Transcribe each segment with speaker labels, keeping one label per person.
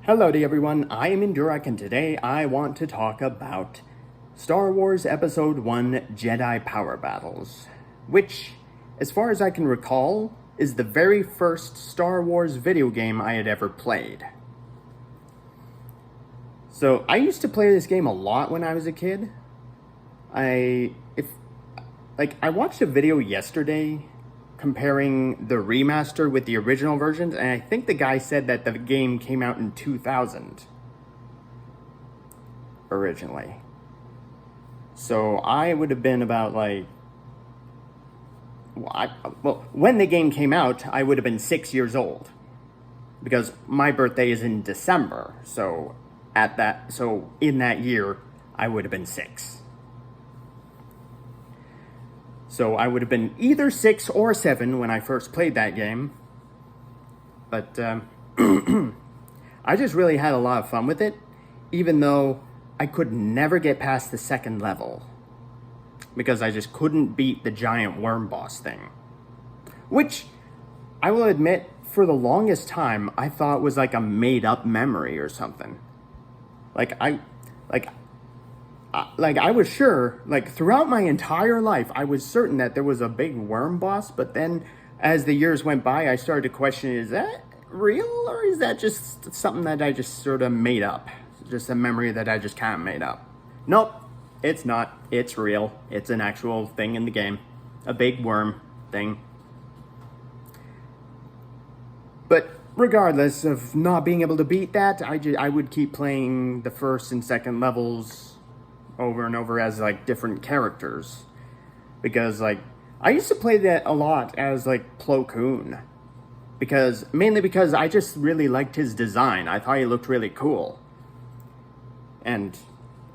Speaker 1: Hello to everyone, I am Indurek, and today I want to talk about Star Wars Episode 1 Jedi Power Battles, which, as far as I can recall, is the very first Star Wars video game I had ever played. So, I used to play this game a lot when I was a kid. I watched a video yesterday comparing the remaster with the original versions, and I think the guy said that the game came out in 2000 originally. So I would have been about when the game came out, I would have been 6 years old because my birthday is in December. So in that year, I would have been 6. So I would have been either 6 or 7 when I first played that game. But I just really had a lot of fun with it, even though I could never get past the second level. Because I just couldn't beat the giant worm boss thing. Which, I will admit, for the longest time, I thought was like a made-up memory or something. I was sure, throughout my entire life, I was certain that there was a big worm boss, but then as the years went by, I started to question, is that real, or is that just something that I just sort of made up? Just a memory that I just kind of made up. Nope, it's not. It's real. It's an actual thing in the game. A big worm thing. But regardless of not being able to beat that, I would keep playing the first and second levels over and over as different characters, because I used to play that a lot as Plo Koon, mainly because I just really liked his design. I thought he looked really cool, and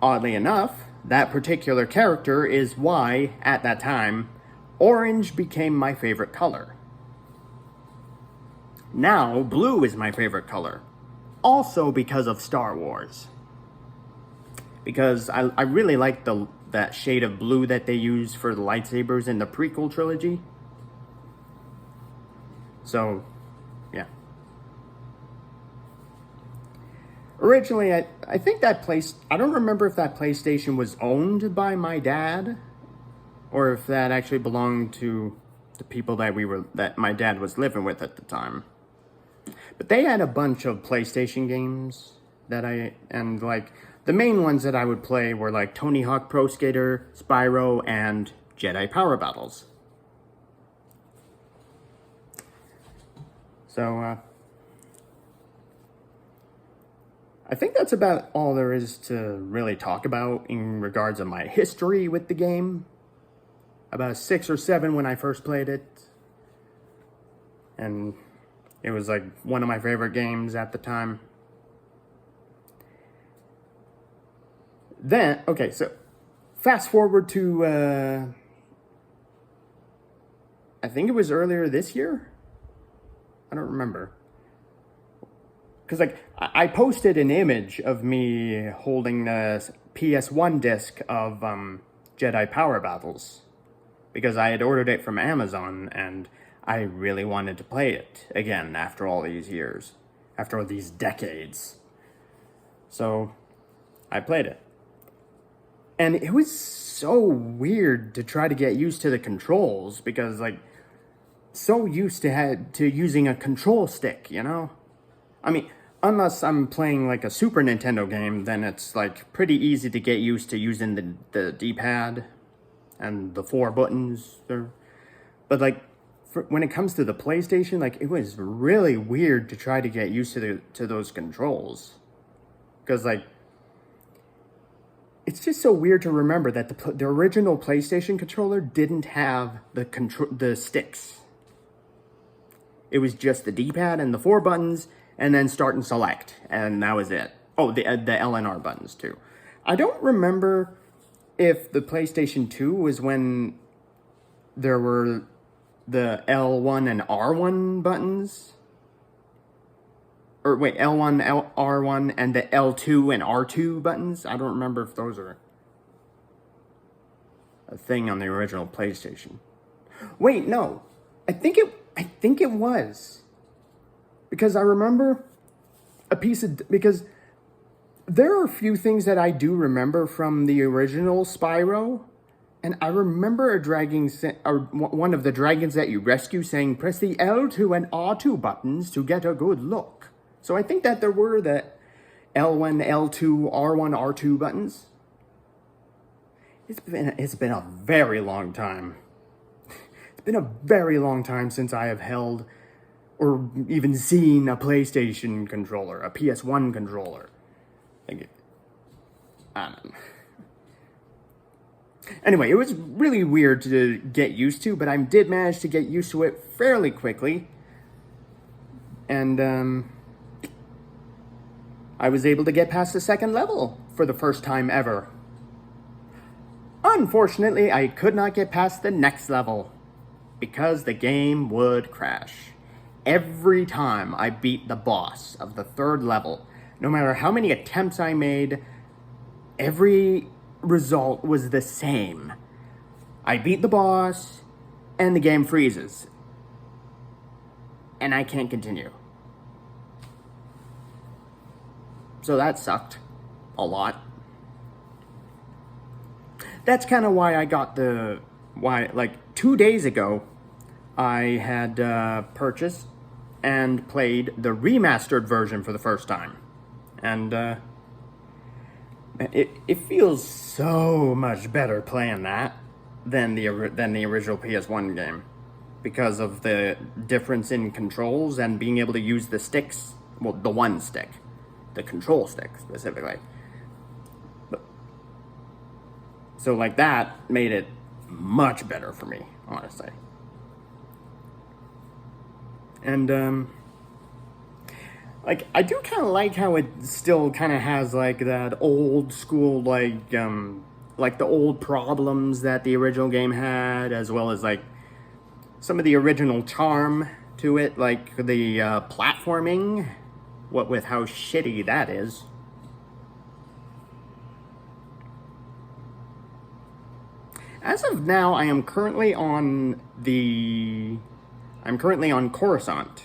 Speaker 1: oddly enough, that particular character is why at that time orange became my favorite color. Now blue is my favorite color, also because of Star Wars. Because I really like that shade of blue that they use for the lightsabers in the prequel trilogy. So, yeah. Originally, I think I don't remember if that PlayStation was owned by my dad, or if that actually belonged to the people that my dad was living with at the time. But they had a bunch of PlayStation games the main ones that I would play were Tony Hawk Pro Skater, Spyro, and Jedi Power Battles. So, I think that's about all there is to really talk about in regards of my history with the game. About 6 or 7 when I first played it. And it was one of my favorite games at the time. Then, okay, so fast forward to, I think it was earlier this year? I don't remember. Because, I posted an image of me holding the PS1 disc of Jedi Power Battles. Because I had ordered it from Amazon, and I really wanted to play it again after all these years. After all these decades. So, I played it. And it was so weird to try to get used to the controls, because, so used to using a control stick, you know? I mean, unless I'm playing, a Super Nintendo game, then it's, pretty easy to get used to using the D-pad and the 4 buttons. But, when it comes to the PlayStation, it was really weird to try to get used to those controls. Because, it's just so weird to remember that the original PlayStation controller didn't have the sticks. It was just the D-pad and the 4 buttons, and then start and select, and that was it. Oh, the L and R buttons too. I don't remember if the PlayStation 2 was when there were the L1 and R1 buttons. Or wait, L1, R1, and the L2 and R2 buttons? I don't remember if those are a thing on the original PlayStation. Wait, no. I think it was. Because I remember a piece of, because there are a few things that I do remember from the original Spyro, and I remember one of the dragons that you rescue saying, press the L2 and R2 buttons to get a good look. So I think that there were the L1, L2, R1, R2 buttons. It's been a very long time. It's been a very long time since I have held or even seen a PlayStation controller, a PS1 controller. Like, I don't know. Anyway, it was really weird to get used to, but I did manage to get used to it fairly quickly. And, I was able to get past the second level for the first time ever. Unfortunately, I could not get past the next level because the game would crash. Every time I beat the boss of the third level, no matter how many attempts I made, every result was the same. I beat the boss, and the game freezes. And I can't continue. So that sucked a lot. That's kind of why I got like 2 days ago, I had purchased and played the remastered version for the first time. And it feels so much better playing that than the original PS1 game, because of the difference in controls and being able to use the sticks, well, the one stick, the control stick specifically. So like that made it much better for me, honestly. And like, I do kind of like how it still kind of has like that old school, like the old problems that the original game had, as well as like some of the original charm to it, like the platforming, what with how shitty that is. As of now, I'm currently on Coruscant.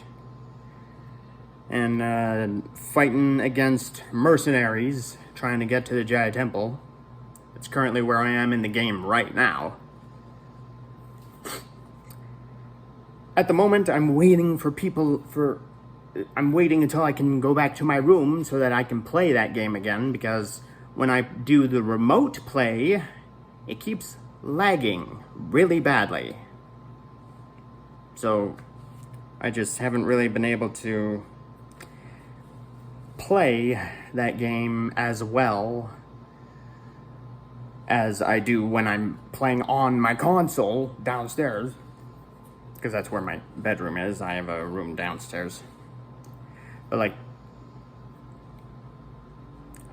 Speaker 1: And fighting against mercenaries, trying to get to the Jedi Temple. It's currently where I am in the game right now. At the moment, I'm waiting until I can go back to my room so that I can play that game again, because when I do the remote play, it keeps lagging really badly. So I just haven't really been able to play that game as well as I do when I'm playing on my console downstairs, because that's where my bedroom is. I have a room downstairs. But like,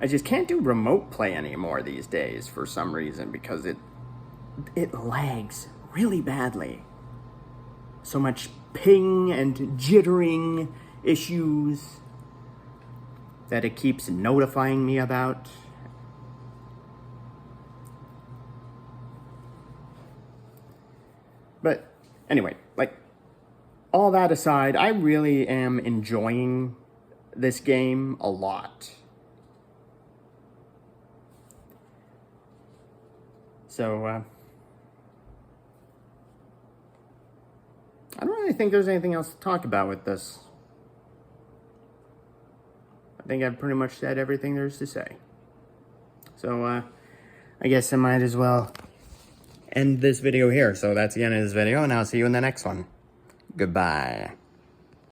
Speaker 1: I just can't do remote play anymore these days for some reason, because it lags really badly. So much ping and jittering issues that it keeps notifying me about. But anyway, like, all that aside, I really am enjoying this game a lot. So, I don't really think there's anything else to talk about with this. I think I've pretty much said everything there is to say. So, I guess I might as well end this video here. So that's the end of this video, and I'll see you in the next one. Goodbye.